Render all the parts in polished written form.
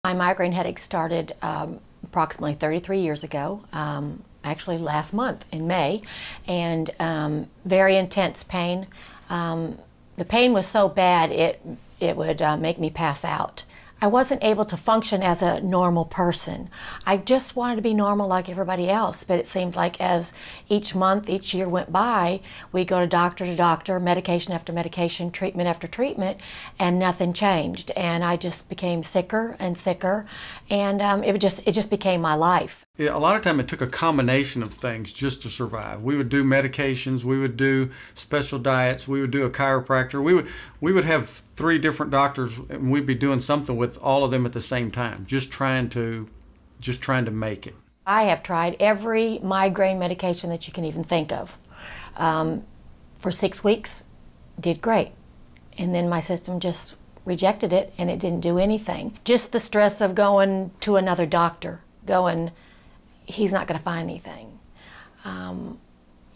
My migraine headache started approximately 33 years ago, actually last month in May, and very intense pain. The pain was so bad it would make me pass out. I wasn't able to function as a normal person. I just wanted to be normal like everybody else, but it seemed like as each month, each year went by, we'd go to doctor, medication after medication, treatment after treatment, and nothing changed. And I just became sicker and sicker, and it just became my life. Yeah, a lot of time it took a combination of things just to survive. We would do medications, we would do special diets, we would do a chiropractor. We would have 3 different doctors, and we'd be doing something with all of them at the same time, just trying to make it. I have tried every migraine medication that you can even think of. For 6 weeks, did great, and then my system just rejected it, and it didn't do anything. Just the stress of going to another doctor, he's not going to find anything.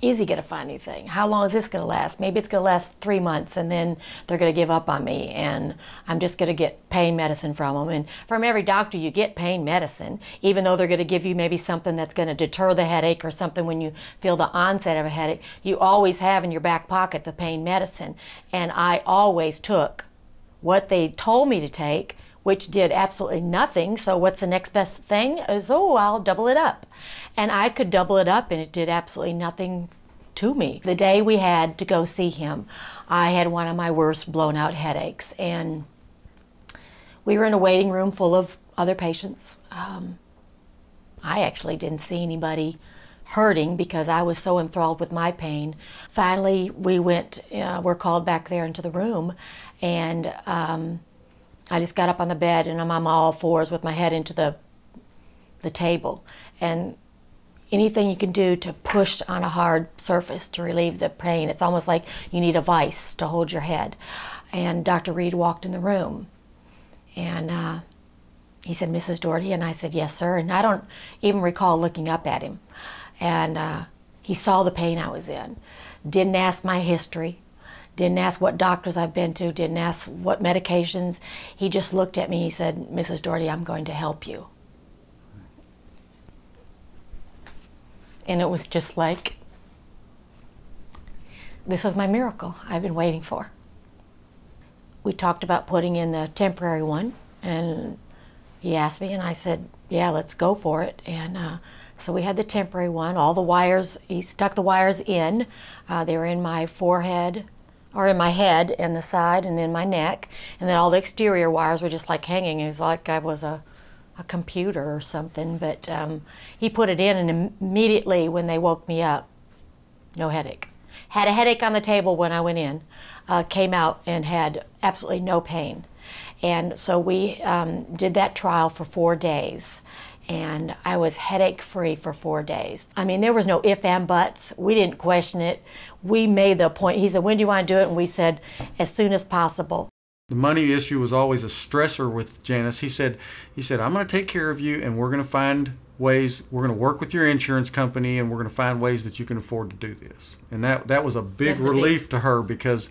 Is he going to find anything? How long is this going to last? Maybe it's going to last 3 months, and then they're going to give up on me, and I'm just going to get pain medicine from them. And from every doctor you get pain medicine, even though they're going to give you maybe something that's going to deter the headache or something when you feel the onset of a headache, you always have in your back pocket the pain medicine. And I always took what they told me to take, which did absolutely nothing. So what's the next best thing? Is, oh, I'll double it up. And I could double it up, and it did absolutely nothing to me. The day we had to go see him, I had one of my worst blown out headaches, and we were in a waiting room full of other patients. I actually didn't see anybody hurting because I was so enthralled with my pain. Finally, we're called back there into the room, and I just got up on the bed, and I'm on all fours with my head into the table. And anything you can do to push on a hard surface to relieve the pain, it's almost like you need a vice to hold your head. And Dr. Reed walked in the room, and he said, "Mrs. Doherty?" And I said, "Yes, sir." And I don't even recall looking up at him. And he saw the pain I was in. Didn't ask my history. Didn't ask what doctors I've been to, didn't ask what medications. He just looked at me, he said, "Mrs. Doherty, I'm going to help you." And it was just like, this is my miracle I've been waiting for. We talked about putting in the temporary one, and he asked me, and I said, "Yeah, let's go for it." And so we had the temporary one. All the wires, he stuck the wires in. They were in my forehead, or in my head and the side and in my neck, and then all the exterior wires were just like hanging. It was like I was a computer or something, but he put it in, and immediately when they woke me up, no headache. Had a headache on the table when I went in, came out and had absolutely no pain. And so we did that trial for 4 days, and I was headache-free for 4 days. I mean, there was no if and buts. We didn't question it. We made the point. He said, "When do you want to do it?" And we said, "As soon as possible." The money issue was always a stressor with Janice. He said, "I'm going to take care of you, and we're going to find ways. We're going to work with your insurance company, and we're going to find ways that you can afford to do this." And that was a big relief to her, because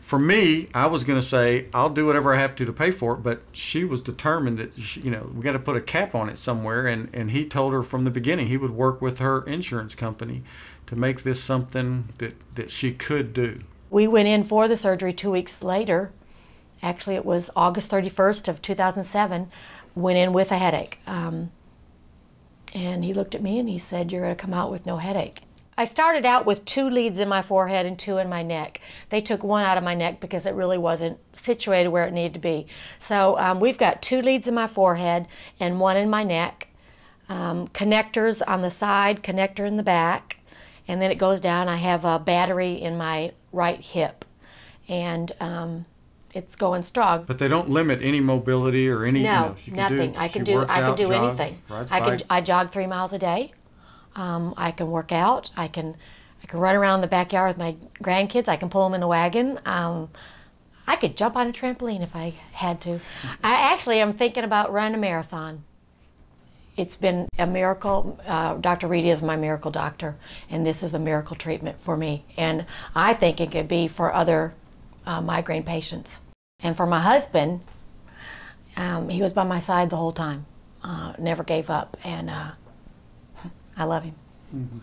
for me, I was going to say, "I'll do whatever I have to pay for it," but she was determined that we got to put a cap on it somewhere. And he told her from the beginning he would work with her insurance company to make this something that she could do. We went in for the surgery 2 weeks later. Actually, it was August 31st of 2007. Went in with a headache, and he looked at me and he said, "You're going to come out with no headache." I started out with 2 leads in my forehead and 2 in my neck. They took 1 out of my neck because it really wasn't situated where it needed to be. So we've got 2 leads in my forehead and 1 in my neck, connectors on the side, connector in the back, and then it goes down. I have a battery in my right hip, and it's going strong. But they don't limit any mobility or any. No, nothing. I can do anything. I jog 3 miles a day. I can work out. I can run around the backyard with my grandkids. I can pull them in the wagon. I could jump on a trampoline if I had to. I actually am thinking about running a marathon. It's been a miracle. Dr. Reed is my miracle doctor, and this is a miracle treatment for me. And I think it could be for other migraine patients. And for my husband, He was by my side the whole time, never gave up, and I love him. Mm-hmm.